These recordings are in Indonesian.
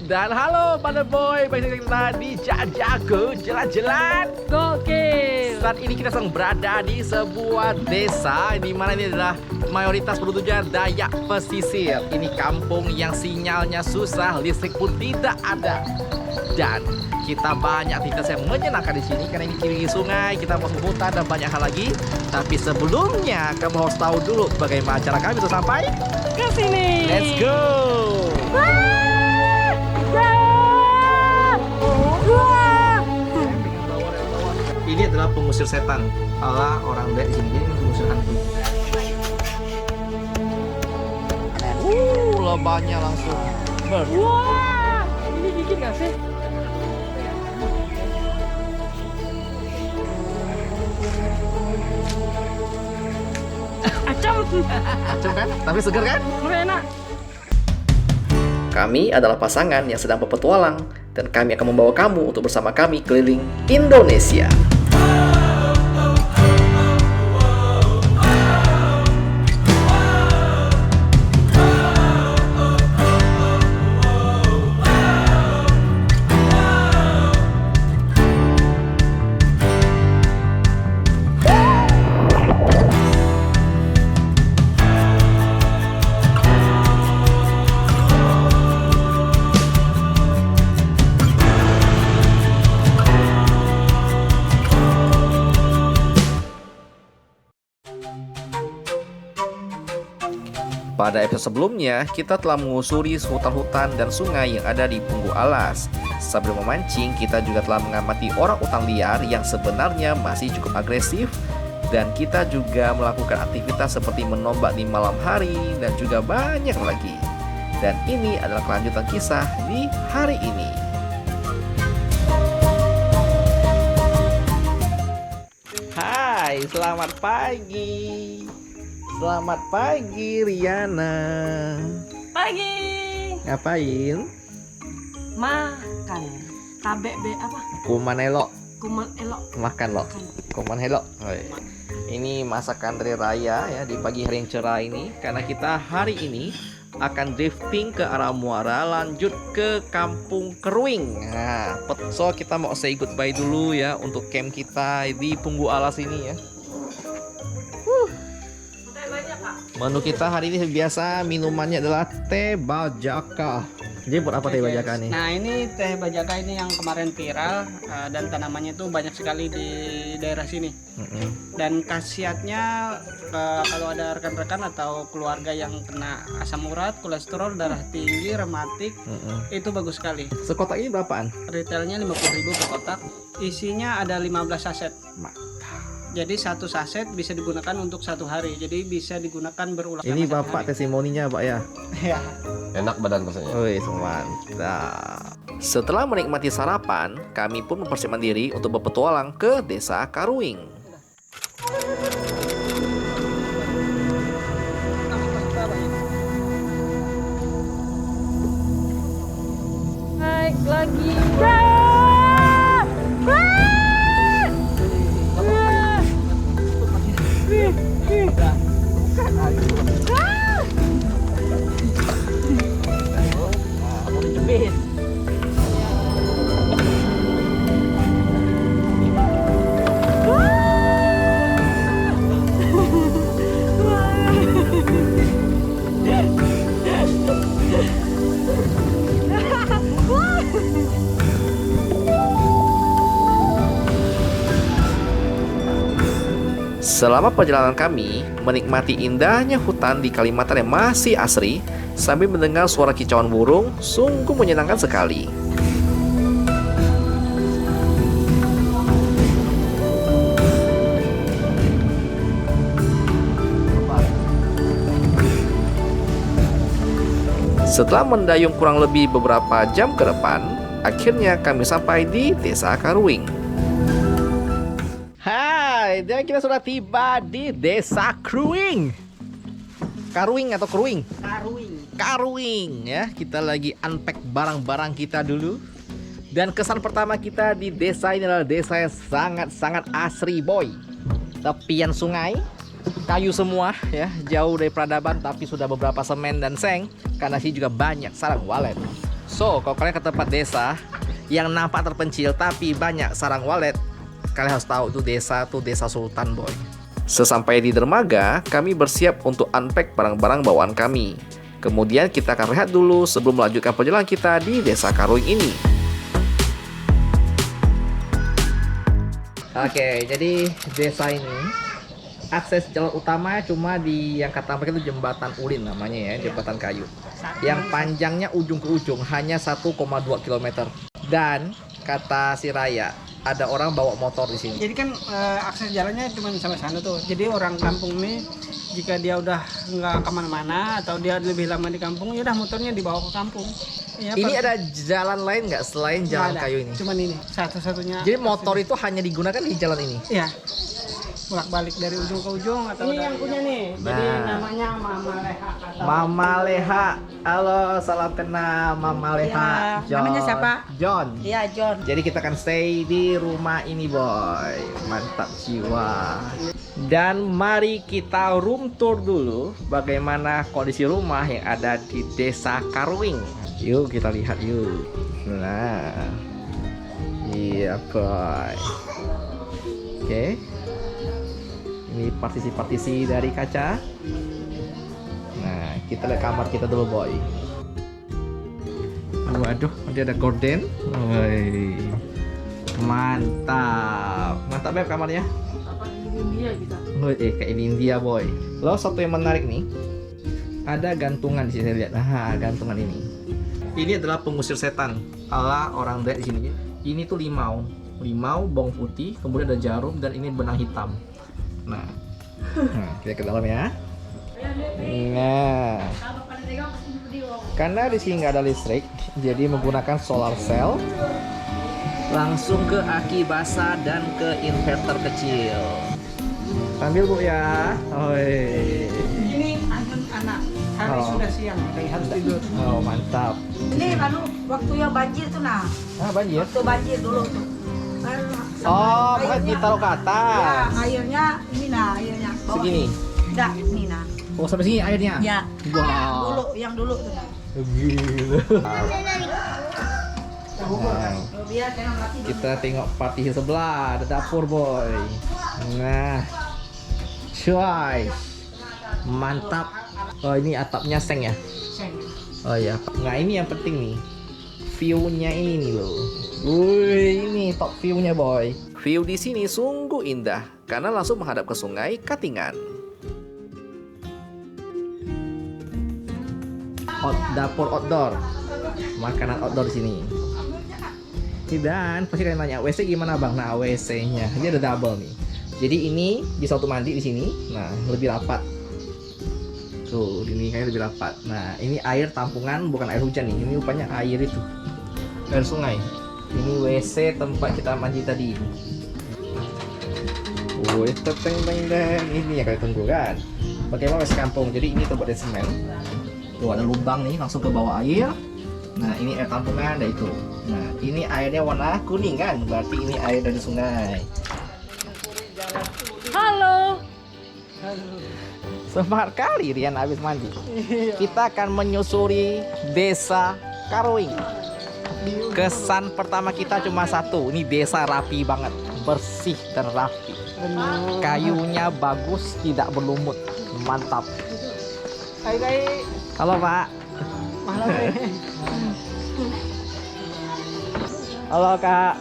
Dan halo Pada Boy, balik kita di Jajago Jalan-jalan Gokil. Saat ini kita sedang berada di sebuah desa di mana ini adalah mayoritas penduduknya Dayak Pesisir. Ini kampung yang sinyalnya susah, listrik pun tidak ada. Dan kita banyak aktivitas yang menyenangkan di sini karena ini kiri sungai, kita masuk hutan dan banyak hal lagi. Tapi sebelumnya kamu harus tahu dulu bagaimana cara kami untuk sampai Ke sini. Let's go. Ini adalah pengusir setan ala orang Dayak di sini. Ini pengusir hantu. Lebahnya langsung ber. Wah, ini dikit gak sih? Acam. Acem kan? Tapi segar kan? Enak. Kami adalah pasangan yang sedang berpetualang dan kami akan membawa kamu untuk bersama kami keliling Indonesia. Pada episode sebelumnya, kita telah mengusuri hutan-hutan dan sungai yang ada di Punggu Alas. Sambil memancing, kita juga telah mengamati orang utan liar yang sebenarnya masih cukup agresif. Dan kita juga melakukan aktivitas seperti menombak di malam hari dan juga banyak lagi. Dan ini adalah kelanjutan kisah di hari ini. Hai, selamat pagi. Selamat pagi, Riana. Pagi. Ngapain? Makan. Kabek be apa? Kuman elok. Kuman elok. Makan lo. Kuman elok. Ini masakan dari Raya ya di pagi hari yang cerah ini. Karena kita hari ini akan drifting ke arah Muara, lanjut ke Kampung Keruing. Nah, so kita mau say goodbye dulu ya untuk camp kita di Punggu Alas ini ya. Menu kita hari ini biasa minumannya adalah teh bajaka. Jadi buat apa teh bajaka nih? Nah, ini teh bajaka ini yang kemarin viral dan tanamannya itu banyak sekali di daerah sini. Dan khasiatnya kalau ada rekan-rekan atau keluarga yang kena asam urat, kolesterol, darah tinggi, rematik, itu bagus sekali. Sekotak ini berapaan? Retailnya 50.000 per kotak. Isinya ada 15 saset. Jadi satu saset bisa digunakan untuk satu hari. Jadi bisa digunakan berulang. Ini bapak testimoninya pak ya. Ya. Enak badan rasanya. Wih, mantap. Setelah menikmati sarapan, kami pun mempersiapkan diri untuk berpetualang ke Desa Karuing. Naik lagi. Selama perjalanan kami menikmati indahnya hutan di Kalimantan yang masih asri sambil mendengar suara kicauan burung, sungguh menyenangkan sekali. Setelah mendayung kurang lebih beberapa jam ke depan, akhirnya kami sampai di Desa Karuing. Hai, dan kita sudah tiba di Desa Karuing. Karuing atau Keruing? Karuing. Karuing ya. Kita lagi unpack barang-barang kita dulu. Dan kesan pertama kita di desa ini adalah desa yang sangat-sangat asri boy. Tepian sungai, kayu semua ya, jauh dari peradaban tapi sudah beberapa semen dan seng karena sih juga banyak sarang walet. So, kalau kalian ke tempat desa yang nampak terpencil tapi banyak sarang walet, kalian harus tahu tuh desa Sultan, boy. Sesampai di dermaga, kami bersiap untuk unpack barang-barang bawaan kami. Kemudian kita akan rehat dulu sebelum melanjutkan perjalanan kita di Desa Karuing ini. Oke, jadi desa ini akses jalan utama cuma di yang kata mereka itu jembatan ulin namanya ya, jembatan kayu. Yang panjangnya ujung ke ujung hanya 1,2 km. Dan kata si Raya, ada orang bawa motor di sini. Jadi kan akses jalannya cuma sampai sana tuh. Jadi orang kampung ini jika dia udah nggak kemana-mana atau dia lebih lama di kampung, ya udah motornya dibawa ke kampung. Ya, Ini ada jalan lain nggak selain jalan kayu ini? Cuman ini satu-satunya. Jadi motor itu hanya digunakan di jalan ini? Iya. Bolak-balik dari ujung ke ujung atau ini yang punya nih. Jadi namanya Mama Leha atau Mama Leha. Halo, salam kenal Mama Leha. Ya, namanya siapa? John. Iya, John. Jadi kita akan stay di rumah ini, boy. Mantap jiwa. Dan mari kita room tour dulu bagaimana kondisi rumah yang ada di Desa Karuing. Yuk kita lihat yuk. Nah. Iya, boy. Oke. Ini partisi-partisi dari kaca. Nah, kita lihat kamar kita dulu, boy. Waduh, dia ada gorden. Woi. Mantap. Mantap, Beb, kamarnya. India kita. Kayak di India, boy. Lalu satu yang menarik nih. Ada gantungan di sini, lihat. Nah, gantungan ini. Ini adalah pengusir setan ala orang Dayak di sini. Ini tuh limau, bawang putih, kemudian ada jarum dan ini benang hitam. Nah, kita ke dalam ya. Nah, karena di sini nggak ada listrik, jadi menggunakan solar cell. Langsung ke aki basah dan ke inverter kecil. Sambil bu ya. Oi. ini ayun anak. Hari Oh. sudah siang, kayak harus tidur. Oh mantap. Ini waktu yang banjir tuh nah. Ah banjir. Waktu banjir dulu tuh. Kan Oh, airnya- makanya ditaruh ke Ya, atas. airnya ini nah, airnya. Bawah. Segini. Enggak, ini nah. Oh sampai sini airnya. Ya. Wow. Yang dulu tuh. Nah. Gila. Nah, Biar jangan mati. kita tengok partisi sebelah, ada dapur boy. Nah, cuy, mantap. Oh ini atapnya seng ya? Oh ya. Nah ini yang penting nih, view-nya ini nih loh. Wih, ini top view-nya boy. View di sini sungguh indah karena langsung menghadap ke sungai Katingan. Dapur outdoor, makanan outdoor di sini. Dan pasti kalian nanya, WC gimana bang? Nah WC-nya ini ada double nih. Jadi ini bisa auto mandi di sini. Nah lebih rapat. Tuh, ini kayaknya lebih rapat. Nah ini air tampungan, bukan air hujan nih. Ini rupanya air itu, air sungai. Ini WC tempat kita mandi tadi. Wih, teng. Ini yang kalian tunggu kan? Bagaimana WC kampung? Jadi ini tempat semen. Tuh ada lubang nih, langsung ke bawah air. Nah ini air tampungan, ada itu. Nah ini airnya warna kuning kan, berarti ini air dari sungai. Halo. Semangat kali Rian habis mandi. Kita akan menyusuri Desa Karuing. Kesan pertama kita cuma satu, ini desa rapi banget, bersih dan rapi. Kayunya bagus, tidak berlumut, mantap. Hai. Halo Pak. Malam. Halo Kak.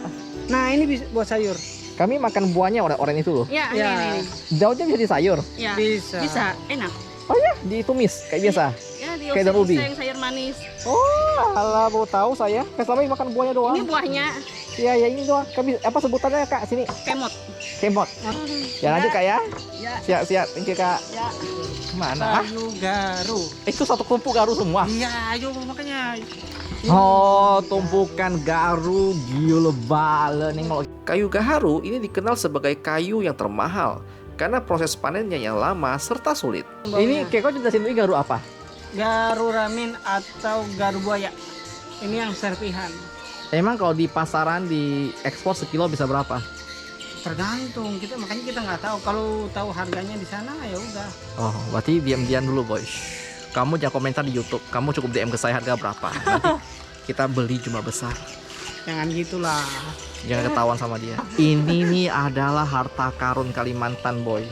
Nah, ini bisa buat sayur. Kami makan buahnya orang itu loh. Ya, Ya. ini. Daunnya bisa di sayur. Ya. Bisa. Bisa, enak. Oh ya, ditumis kayak biasa. Ya, Kayak daun ubi. dioseng sayur manis. Oh, alah baru tahu saya. Kan selama ini makan buahnya doang. Ini buahnya Iya, ya ini doang. Kami apa sebutannya Kak? Sini. kemot. Kemot. Ya lanjut Kak ya. Ya. Siap. Thank you Kak. Ya. Mana? Kayu garu. Itu satu kelompok garu semua. Iya, ayo makanya. Oh, tumpukan garu gila bala nih. Kayu gaharu ini dikenal sebagai kayu yang termahal karena proses panennya yang lama serta sulit. Ini kayak kau jelasin dulu garu apa? Garu ramin atau garu buaya. Ini yang serpihan. Emang kalau di pasaran di ekspor sekilo bisa berapa? Tergantung kita, makanya kita nggak tahu. Kalau tahu harganya di sana ya udah. Oh, berarti diam-diam dulu boy. Shh. Kamu jangan komentar di YouTube. Kamu cukup DM ke saya harga berapa. kita beli jumlah besar. Jangan gitulah. Jangan ketahuan sama dia. Ini nih adalah harta karun Kalimantan, boy.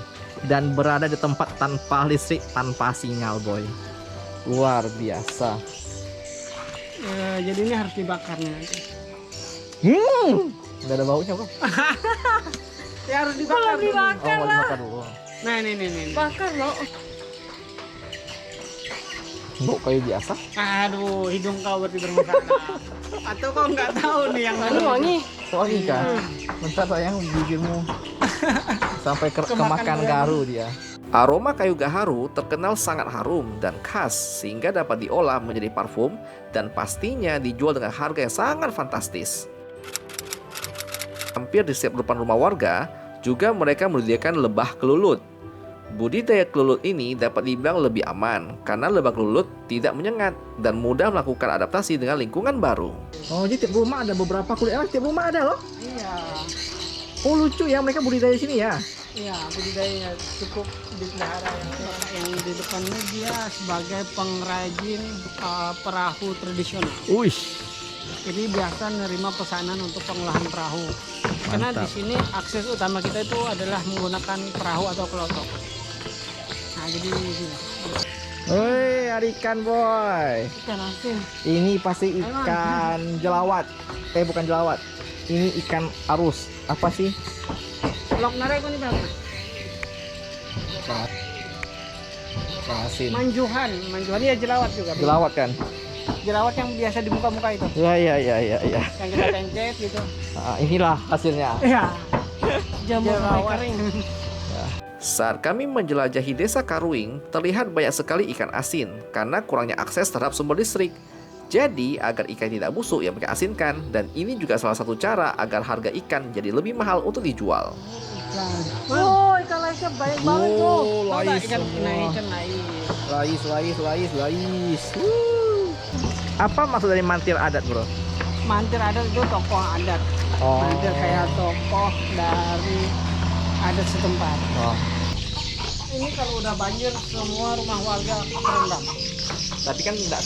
Dan berada di tempat tanpa listrik, tanpa sinyal, boy. Luar biasa. Jadi ini harus dibakarnya. Nggak ada baunya, bro. Ya harus dibakar dulu. Oh, mau dibakar dulu. Nah ini. Bakar loh. Bau kayu biasa. Aduh, hidung kau berarti bermasalah. Atau kau nggak tahu nih yang Ini wangi. Wangi kan? Bentar sayang, bibirmu sampai kemakan garu dia. Aroma kayu gaharu terkenal sangat harum dan khas sehingga dapat diolah menjadi parfum dan pastinya dijual dengan harga yang sangat fantastis. Hampir di setiap depan rumah warga juga mereka menyediakan lebah kelulut. Budidaya kelulut ini dapat dibilang lebih aman karena lebah kelulut tidak menyengat dan mudah melakukan adaptasi dengan lingkungan baru. Oh, jadi tiap rumah ada beberapa kulit elang, tiap rumah ada loh. Iya. Oh, lucu ya, mereka budidaya di sini ya. Iya, budidayanya cukup dipelihara yang di depannya dia sebagai pengrajin perahu tradisional. Wih. Jadi biasa nerima pesanan untuk pengolahan perahu. Karena di sini akses utama kita itu adalah menggunakan perahu atau kelotok. Nah, jadi di sini. Woi, ada ikan, boy. Ikan asin. Ini pasti ikan jelawat. Bukan jelawat. Ini ikan arus. Apa sih? Lok narik ini berapa? Ikan asin. Manjuhan ya jelawat juga. Jelawat kan? Jelawat yang biasa di muka-muka itu. Ya. Yang kita pencet gitu. Nah, inilah hasilnya. Iya. Jamur sampai Jelawat. kering. Saat kami menjelajahi desa Karuing, terlihat banyak sekali ikan asin karena kurangnya akses terhadap sumber listrik. Jadi, agar ikan tidak busuk yang mereka asinkan, dan ini juga salah satu cara agar harga ikan jadi lebih mahal untuk dijual. Oh, ikan lainnya banyak banget tuh. lais Ikan semua. naik. Lais. Apa maksud dari mantir adat, bro? Mantir adat itu tokoh adat. Oh. Mantir kayak tokoh dari adat setempat. Oh. Ini kalau udah banjir semua rumah warga terendam. Tapi kan tidak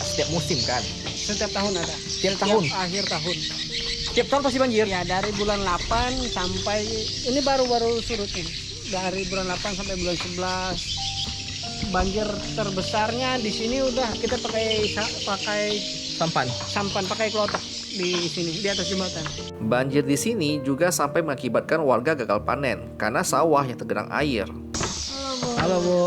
setiap musim kan? Setiap tahun ada. Setiap tahun? Akhir tahun. Tiap tahun pasti banjir? Ya dari bulan 8 sampai ini baru surut nih. Dari bulan 8 sampai bulan 11. Banjir terbesarnya di sini udah kita pakai sampan, pakai kelotok di sini di atas jembatan. Banjir di sini juga sampai mengakibatkan warga gagal panen karena sawah yang tergenang air. Halo, Bu.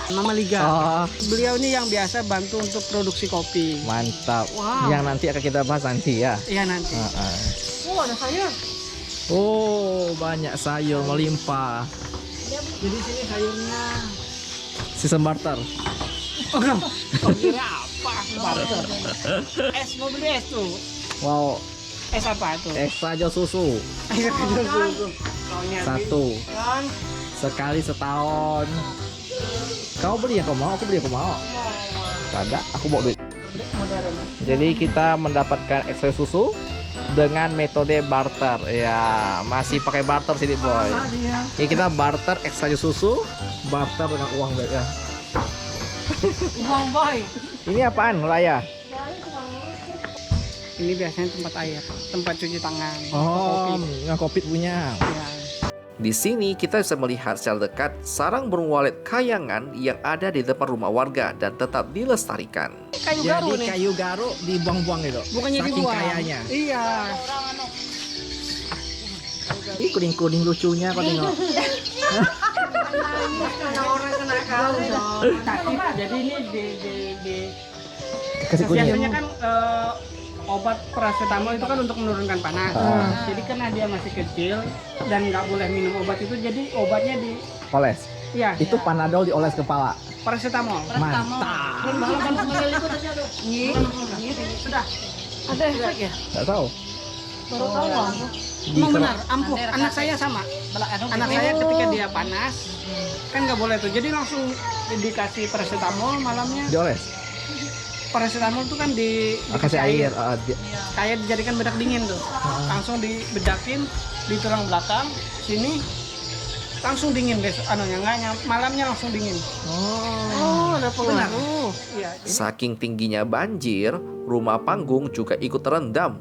Ini Mama Liga. Oh, Beliau ini yang biasa bantu untuk produksi kopi. mantap. Wow. Yang nanti akan kita bahas nanti ya. Iya nanti. Oh, ada sayur. Oh, banyak sayur melimpah. Jadi sini sayurnya. Sistem barter. Oh, kira apa? Barter. Es mau beli es tuh. Wow, Es apa tuh? ekstra jauh susu. Air susu. Satu. Kan? Sekali setahun. Kau beli yang kau mau, aku beli yang kau mau. Tidak, aku bawa duit. Modern. Jadi kita mendapatkan ekstra susu dengan metode barter. Ya, masih pakai barter sini, boy. Jadi kita barter ekstra susu, barter dengan uang, ya. Uang boy. Ini apaan, Raya? Ini biasanya tempat air, tempat cuci tangan. Oh, kopi. yang kopi punya. Ya. Di sini kita bisa melihat secara dekat sarang burung walet kayangan yang ada di depan rumah warga dan tetap dilestarikan. Kayu garu Jadi nih. kayu garu dibuang-buang gitu. Bukannya Saking dibuang. kayanya. Iya. Ih, kuning-kuning lucunya kau tengok. Karena orang kena kau dong. Jadi ini di Kasih kunyit. biasanya kan obat paracetamol itu kan untuk menurunkan panas. Jadi karena dia masih kecil dan nggak boleh minum obat itu, jadi obatnya di Oles. ya Itu panadol dioles kepala. paracetamol. Mantap. Dan malah kan semuanya ikut aja tuh. Sudah. Ada efek ya? Enggak tahu. Baru tahu aku. Emang benar, ampuh. Anak saya sama. Anak saya ketika dia panas kan nggak boleh tuh. Jadi langsung dikasih paracetamol malamnya. Dioles. Paracetamol tuh kan Kasih air. kayak dijadikan bedak dingin tuh. Langsung dibedakin di tulang belakang sini langsung dingin guys. Anunya malamnya langsung dingin. Oh. Oh, ada pengaruh. Iya. Saking tingginya banjir, rumah panggung juga ikut terendam.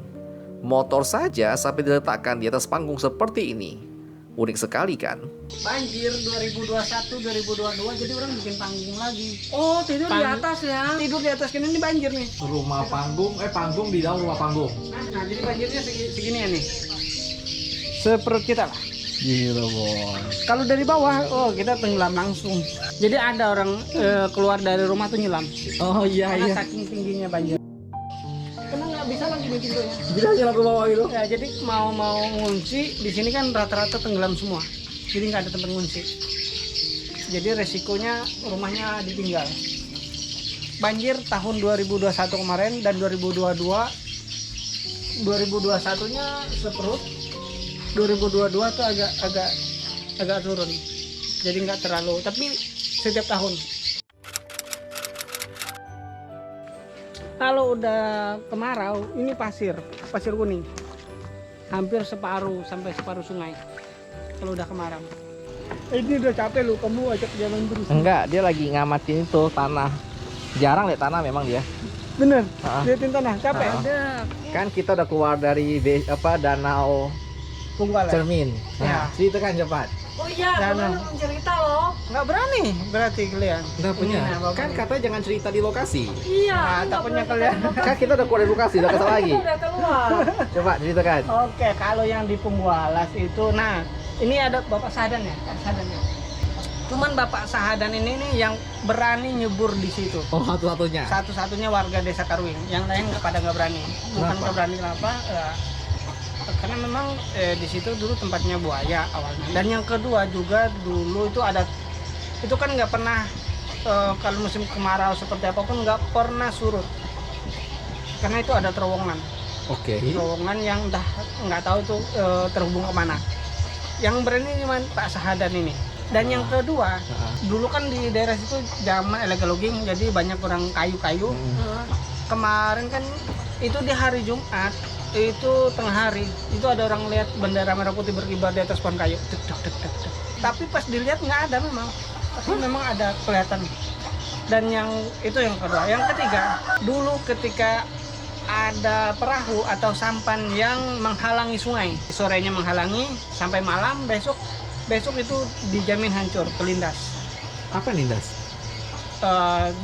Motor saja sampai diletakkan di atas panggung seperti ini. Unik sekali kan? Banjir 2021 2022 jadi orang bikin panggung lagi. Oh, tidur di atas ya. Tidur di atas kan ini banjir nih. Rumah panggung, panggung di dalam rumah panggung. Nah, jadi banjirnya segini ya nih. Seperut kita lah. Gila, Bon. Kalau dari bawah, oh kita tenggelam langsung. Jadi ada orang keluar dari rumah tuh nyelam. Oh iya Karena iya. saking tingginya banjir. Karena nggak bisa lagi nih pintunya. Jadi aja ke bawah gitu. Ya, jadi mau ngungsi di sini kan rata-rata tenggelam semua. Jadi nggak ada tempat ngungsi. Jadi resikonya rumahnya ditinggal. Banjir tahun 2021 kemarin dan 2022 2021-nya seperut. 2022 tuh agak turun. Jadi nggak terlalu, tapi setiap tahun. Kalau udah kemarau, ini pasir kuning. Hampir separuh sampai separuh sungai. Kalau udah kemarau. Ini udah capek lu, kamu ajak jalan terus. Enggak, dia lagi ngamatin itu tanah. Jarang lihat tanah memang dia. Bener, Ah. liatin tanah, capek. Ah. Kan kita udah keluar dari danau Punggalan. Cermin. Ya. Nah, ceritakan cepat. Oh iya, Dan, kemarin cerita loh. Nggak berani, berarti kalian. Enggak punya. Ini, apa Kan punya? katanya jangan cerita di lokasi. Iya. Nah, nggak takutnya boleh kalian. Kan kita udah keluar dari lokasi, udah kesal lagi. Udah keluar. Coba ceritakan. Oke, kalau yang di Punggalas itu, nah ini ada Bapak Sahadan ya, Pak Sahadan ya. Cuman Bapak Sahadan ini nih yang berani nyebur di situ. Oh, satu-satunya. Satu-satunya warga desa Karuing, yang lain pada nggak berani. Bukan Kenapa? nggak berani kenapa? Ya, karena memang di situ dulu tempatnya buaya awalnya. Dan yang kedua juga dulu itu ada, itu kan nggak pernah kalau musim kemarau seperti apapun nggak pernah surut. Karena itu ada terowongan. Oke. Terowongan yang udah nggak tahu itu terhubung kemana. Yang berani cuma Pak Sahadan ini. Dan yang kedua, dulu kan di daerah situ zaman illegal logging, jadi banyak orang kayu-kayu. Kemarin kan itu di hari Jumat, itu tengah hari, itu ada orang lihat bendera merah putih berkibar di atas pohon kayu. Dek, dek, dek, dek, dek. Tapi pas dilihat nggak ada memang, tapi memang ada kelihatan. Dan yang itu yang kedua. Yang ketiga, dulu ketika ada perahu atau sampan yang menghalangi sungai, sorenya menghalangi sampai malam, besok itu dijamin hancur, kelindas. Apa lindas?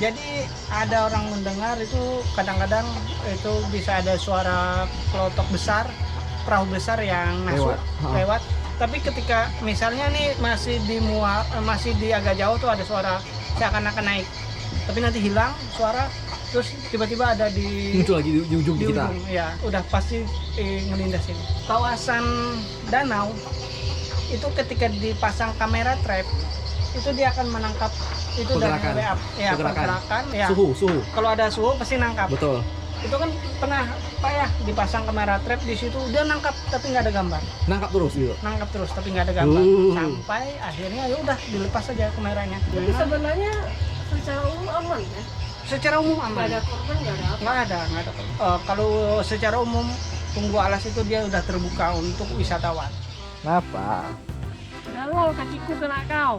Jadi ada orang mendengar itu kadang-kadang itu bisa ada suara kelotok besar, perahu besar yang masuk lewat. Tapi ketika misalnya nih masih di agak jauh tuh ada suara seakan-akan naik, tapi nanti hilang suara, terus tiba-tiba ada di Muncul lagi di ujung di kita. ujung, ya udah pasti ngelindasin. Kawasan danau itu ketika dipasang kamera trap itu dia akan menangkap itu Pergerakan. dari WA, ya Pergerakan. pergerakan, ya. Suhu. Kalau ada suhu pasti nangkap. Betul. Itu kan pernah Pak ya dipasang kamera trap di situ, dia nangkap tapi nggak ada gambar. Nangkap terus gitu. Nangkap terus tapi nggak ada gambar. Uh. Sampai akhirnya ya udah dilepas saja kameranya. Tapi sebenarnya secara umum aman ya. Secara umum Nggak aman. ada korban, nggak ada apa. Nggak ada. Kalau secara umum Punggalas itu dia udah terbuka untuk wisatawan. Kenapa? Kalau kakiku kena kau.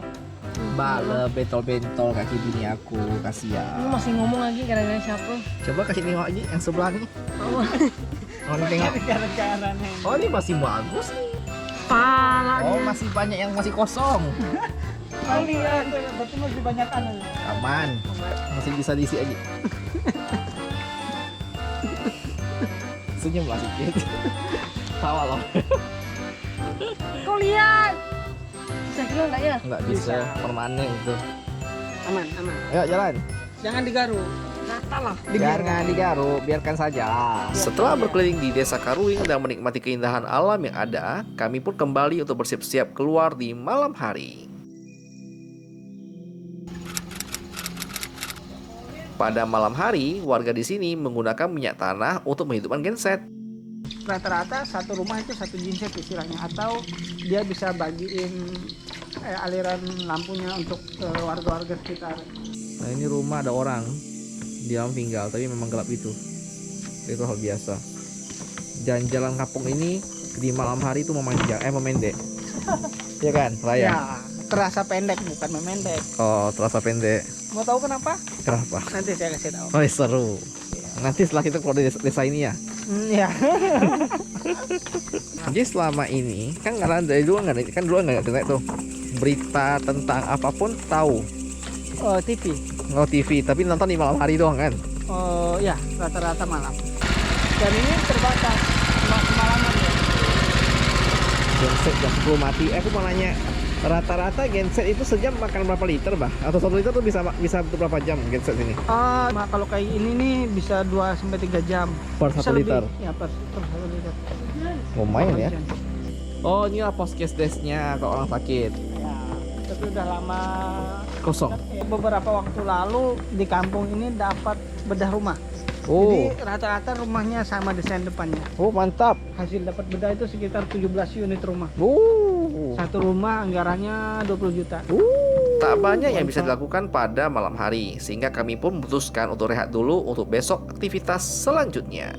Bale bentol-bentol kaki bini aku, kasihan. Lu masih ngomong lagi gara-gara siapa? Coba kasih tengok lagi yang sebelah nih. Oh, Oh, ini tengok. Gara-gara nih. Oh, ini masih bagus nih. pala Oh, masih banyak yang masih kosong. Lihat, berarti masih banyak anu. Aman. Masih bisa diisi lagi. Senyum lah sedikit. Tawa loh. Kau lihat. Bisa kira enggak ya? Nggak bisa, permanen itu. Aman. Ayo jalan. Jangan digaru. Rata lah. Jangan digaruk, biarkan saja. Setelah berkeliling di desa Karuing dan menikmati keindahan alam yang ada, kami pun kembali untuk bersiap-siap keluar di malam hari. Pada malam hari, warga di sini menggunakan minyak tanah untuk menghidupkan genset. Rata-rata satu rumah itu satu genset istilahnya, atau dia bisa bagiin aliran lampunya untuk warga-warga sekitar. Nah, ini rumah ada orang di dalam tinggal, tapi memang gelap itu hal biasa. Dan jalan kampung ini di malam hari itu memendek. Ya kan, Raya? Ya, terasa pendek bukan memendek. Oh, terasa pendek. Mau tahu kenapa? Kenapa? Nanti saya kasih tahu. Oh seru. Nanti setelah kita keluar dari desa ini ya. Ya. Jadi selama ini kan karena dari dulu nggak ada, kan dulu nggak ada internet tuh. Berita tentang apapun tahu. Oh, TV. Oh TV, tapi nonton di malam hari doang kan. Oh, ya, rata-rata malam. Dan ini terbatas semalaman ya. Genset jam 10 mati. Aku mau nanya, rata-rata genset itu sejam makan berapa liter, Bah? Atau 1 liter tuh bisa untuk berapa jam genset ini? Kalau kayak ini nih bisa 2 sampai 3 jam. Per Bisa 1 lebih. liter. Ya, per 1 liter. Lumayan ya. Jam. Oh, inilah poskes desnya kalau orang sakit. Ya, tapi udah lama Kosong. beberapa waktu lalu di kampung ini dapat bedah rumah. Oh. Jadi rata-rata rumahnya sama desain depannya. Oh, mantap. Hasil dapat bedah itu sekitar 17 unit rumah. Satu. Satu rumah anggarannya 20 juta. Tak banyak yang bisa dilakukan pada malam hari, sehingga kami pun memutuskan untuk rehat dulu untuk besok aktivitas selanjutnya.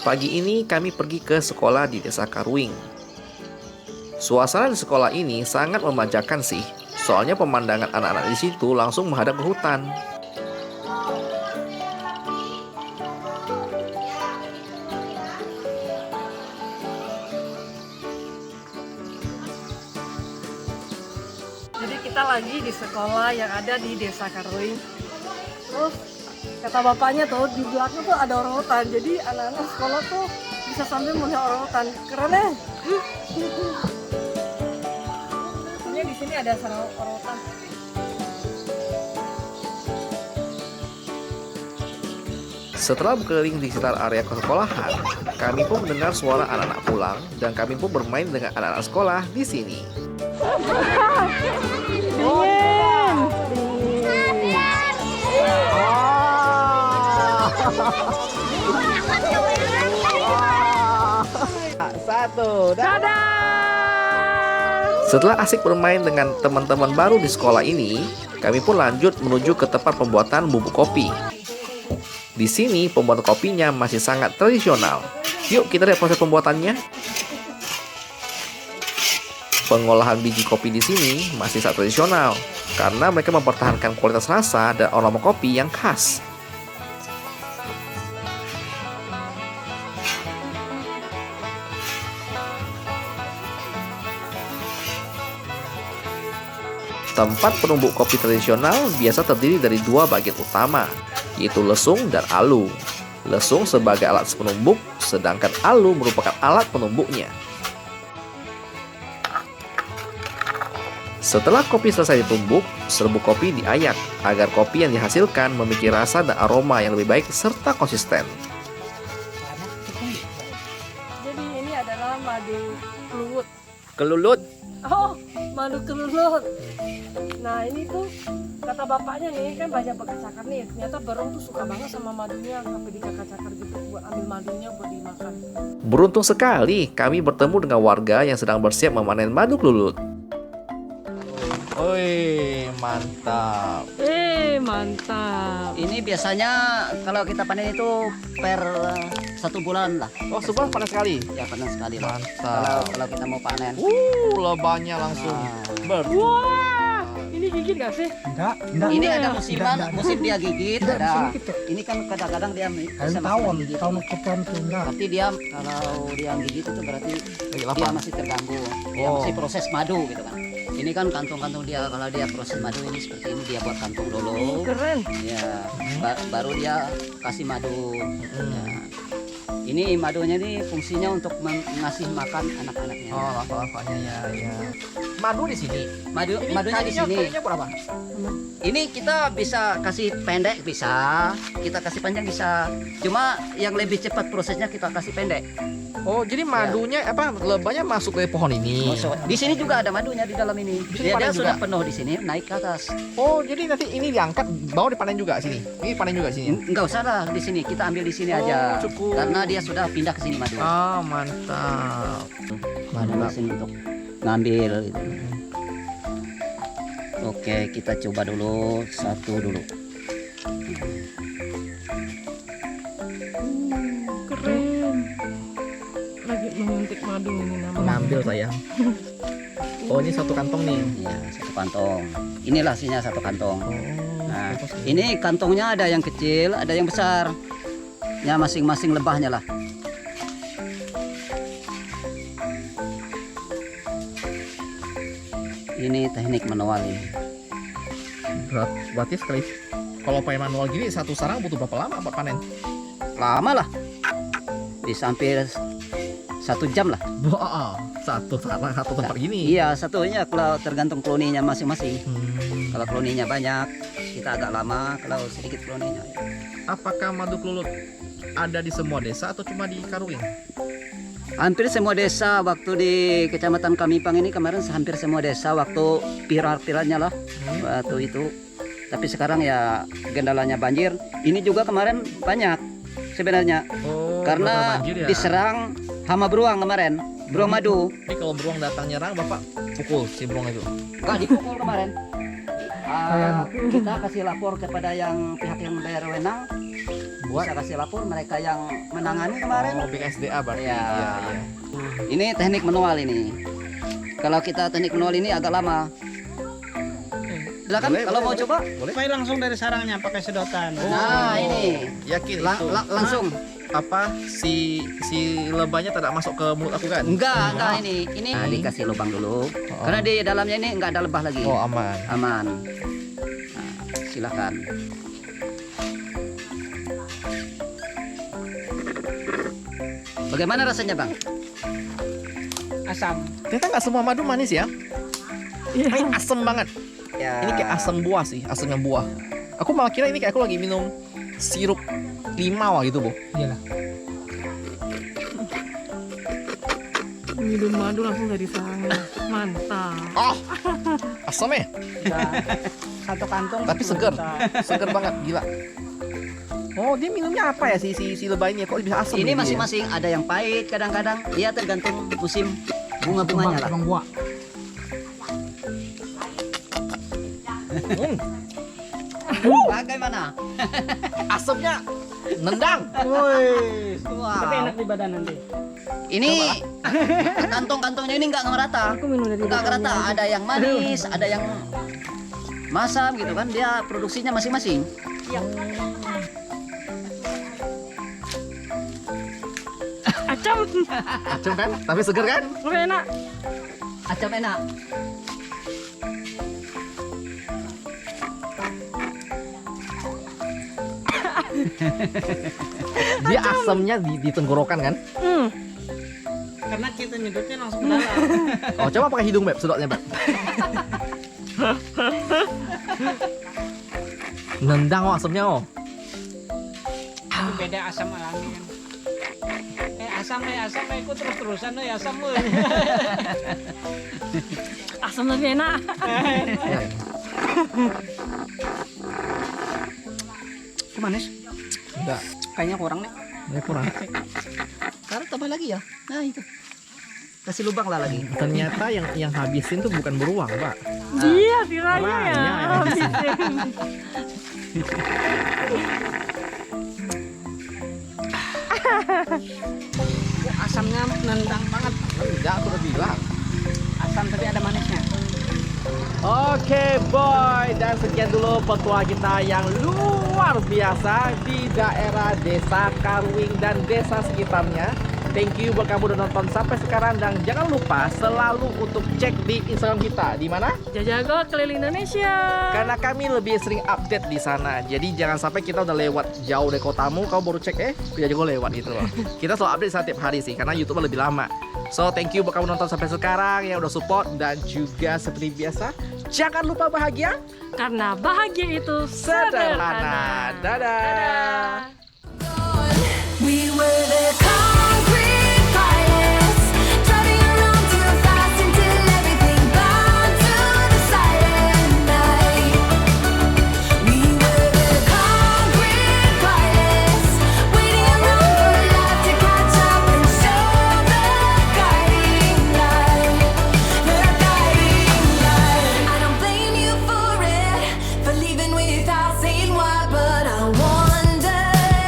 Pagi ini kami pergi ke sekolah di Desa Karuing. Suasana di sekolah ini sangat memanjakan sih, soalnya pemandangan anak-anak di situ langsung menghadap ke hutan. Jadi kita lagi di sekolah yang ada di Desa Karuing. Terus kata bapaknya tuh di belakang tuh ada orang hutan. Jadi anak-anak sekolah tuh bisa sambil melihat orang hutan. Keren ya? Sebenarnya di sini ada sarang orang hutan. Setelah berkeliling di sekitar area kesekolahan, kami pun mendengar suara anak-anak pulang dan kami pun bermain dengan anak-anak sekolah di sini. Satu. Dadah. Setelah asik bermain dengan teman-teman baru di sekolah ini, kami pun lanjut menuju ke tempat pembuatan bubuk kopi. Di sini pembuatan kopinya masih sangat tradisional. Yuk kita lihat proses pembuatannya. Pengolahan biji kopi di sini masih sangat tradisional karena mereka mempertahankan kualitas rasa dan aroma kopi yang khas. Tempat penumbuk kopi tradisional biasa terdiri dari 2 bagian utama, yaitu lesung dan alu. Lesung sebagai alat penumbuk, sedangkan alu merupakan alat penumbuknya. Setelah kopi selesai ditumbuk, serbuk kopi diayak agar kopi yang dihasilkan memiliki rasa dan aroma yang lebih baik serta konsisten. Jadi ini adalah madu kelulut. Kelulut. Oh, madu kelulut. Nah ini tuh kata bapaknya nih kan banyak berkacakar nih. Ternyata Barong tuh suka banget sama madunya sampai dicakar-cakar gitu buat ambil madunya buat dimakan. Beruntung sekali kami bertemu dengan warga yang sedang bersiap memanen madu kelulut. Woi, mantap. Mantap. Ini biasanya kalau kita panen itu per 1 bulan lah. Oh, sebulan panas sekali. Ya panen sekali lah. Mantap. Kalau kita mau panen. Lebahnya langsung Nah, Wah, ini gigit gak sih? ini ada musim dia gigit. Ada. Ini kan kadang-kadang dia bisa masih gigit. Tapi dia kalau dia gigit itu berarti dia masih terganggu. Dia masih proses madu gitu kan. Ini kan kantong-kantong dia, kalau dia proses madu ini seperti ini dia buat kantong dulu. Keren. Ya, baru dia kasih madu. Ya. Ini madunya ini fungsinya untuk ngasih makan anak-anaknya. Oh, lapa-lapanya ya. Madu di sini. Madunya di sini. Kayunya berapa? Ini kita bisa kasih pendek bisa, kita kasih panjang bisa. Cuma yang lebih cepat prosesnya kita kasih pendek. Oh, jadi madunya lebahnya masuk dari pohon ini. Di sini juga ada madunya di dalam ini. Bisa Dia dipanen sudah juga? penuh di sini, naik ke atas. Oh, jadi nanti ini diangkat, bawa dipanen juga sini. Ini panen juga sini. Enggak usah lah di sini, kita ambil di sini Oh, aja. cukup. Karena dia sudah pindah ke sini madu. Ah, mantap. Ada mesin untuk ngambil gitu. Oke, kita coba dulu satu dulu. Keren. Lagi memetik madu ini namanya. Ngambil sayang. Oh, ini satu kantong nih. Iya, satu kantong. Inilah isinya satu kantong. Oh. Nah, ini kantongnya ada yang kecil, ada yang besar. Ya masing-masing lebahnya lah. Ini teknik manual ini. Berarti sekali kalau pakai manual gini satu sarang butuh berapa lama Pak panen? Lama lah. Bisa hampir 1 jam lah. Wah, satu sarang satu tempat gini. Iya, satunya kalau tergantung koloninya masing-masing. Hmm. Kalau koloninya banyak, kita agak lama. Kalau sedikit koloninya. Apakah madu kelulut ada di semua desa atau cuma di Karuing? Hampir semua desa waktu di kecamatan Kamipang ini kemarin hampir semua desa waktu pirar-pirarnya lah waktu itu. Tapi sekarang ya kendalanya banjir. Ini juga kemarin banyak sebenarnya Oh, karena banjir ya? diserang hama beruang kemarin, beruang madu. Ini kalau beruang datang nyerang Bapak pukul si beruang itu. Nggak dipukul kemarin. Kita kasih lapor kepada yang pihak yang berwenang. Bisa kasih lapor mereka yang menangani kemarin. Oh, BKSDA berarti. Ya. Iya. Ini teknik manual ini. Kalau kita teknik manual ini agak lama. Silakan Boleh, kalau mau boleh. coba. Supaya langsung dari sarangnya pakai sedotan. Nah, ini Yakin itu langsung. apa si lebahnya tidak masuk ke mulut aku kan? Enggak ini. Nah, dikasih lubang dulu. Karena di dalamnya ini enggak ada lebah lagi. Oh, aman. Aman. Nah, silakan. Bagaimana rasanya, Bang? Asam. Ternyata nggak semua madu manis ya? Ini asem banget. Ya. Ini kayak asam buah sih, asamnya buah. Aku malah kira ini kayak aku lagi minum sirup limau gitu, Bu. Iyalah. Minum madu langsung dari sarangnya. Mantap. Oh, asam ya? Satu kantong. Tapi 10 seger. juta. Seger banget, gila. Oh, dia minumnya apa ya si lebah ini? Kok bisa asam? Ini gitu ya? masing-masing ada yang pahit kadang-kadang. Dia tergantung musim bunga-bunganya lah. buah. Bagaimana? Asamnya nendang. Woi. Wah. Tapi enak di badan nanti. Ini kantong-kantongnya ini enggak merata. Aku minum dari Enggak merata. Ada yang manis, ada yang masam gitu kan. Dia produksinya masing-masing. Acam. Acem kan? Tapi seger kan? Lebih enak. Acam enak. Dia asamnya di tenggorokan kan? Karena kita nyedotnya langsung ke dalam. Oh, coba pakai hidung, Beb, sedotnya, Beb. Nendang oh asamnya oh. Itu beda asam alami kan. Asam ikut terus-terusan asam. Asam lebih enak. Manis. Enggak, Kayaknya kurang nih. ini kurang. Sekarang tambah lagi ya. Nah itu. Kasih lubang lah lagi. Ternyata yang habisin tuh bukan beruang, Pak. Dia tiranya ya. Raya yang Habisin. Asamnya nendang banget. Enggak, aku udah bilang. Asam tapi ada manisnya. Oke boy, dan sekian dulu petualang kita yang luar biasa di daerah Desa Karuing dan desa sekitarnya. Thank you buat kamu udah nonton sampai sekarang dan jangan lupa selalu untuk cek di Instagram kita. Di mana? Jajago keliling Indonesia. Karena kami lebih sering update di sana. Jadi jangan sampai kita udah lewat jauh dari kotamu, kamu baru cek Jajago lewat gitu loh. Kita selalu update setiap hari sih karena YouTube lebih lama. So thank you buat kamu nonton sampai sekarang yang udah support dan juga seperti biasa jangan lupa bahagia Karena bahagia itu sederhana. Dadah. We were the concrete pilots, driving around too fast until everything burned to the silent night. We were the concrete pilots, waiting around for life to catch up and show the guiding light, the guiding light. I don't blame you for it, for leaving without saying why, but I wondered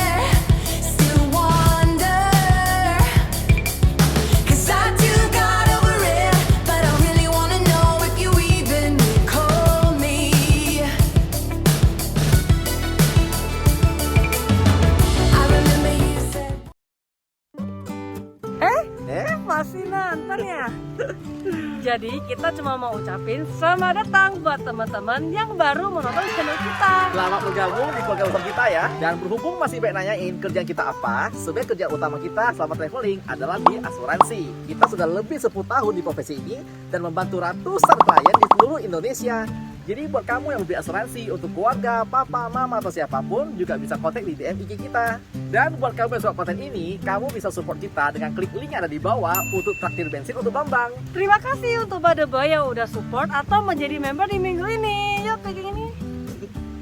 Jadi kita cuma mau ucapin selamat datang buat teman-teman yang baru menonton channel kita. Selamat bergabung di keluarga besar kita ya. Dan berhubung masih banyak nanyain kerjaan kita apa, sebenarnya kerjaan utama kita selama traveling adalah di asuransi. Kita sudah lebih 10 tahun di profesi ini dan membantu ratusan klien di seluruh Indonesia. Jadi buat kamu yang membeli asuransi untuk keluarga, papa, mama, atau siapapun juga bisa kontak di DM IG kita. Dan buat kamu yang suka konten ini, kamu bisa support kita dengan klik link yang ada di bawah untuk traktir bensin untuk Bambang. Terima kasih untuk Bade Boy yang udah support atau menjadi member di minggu ini. Yuk kayak gini.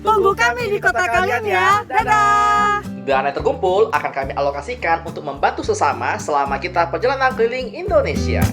Tunggu kami di kota kalian ya. Dadah. Dana yang terkumpul akan kami alokasikan untuk membantu sesama selama kita perjalanan keliling Indonesia.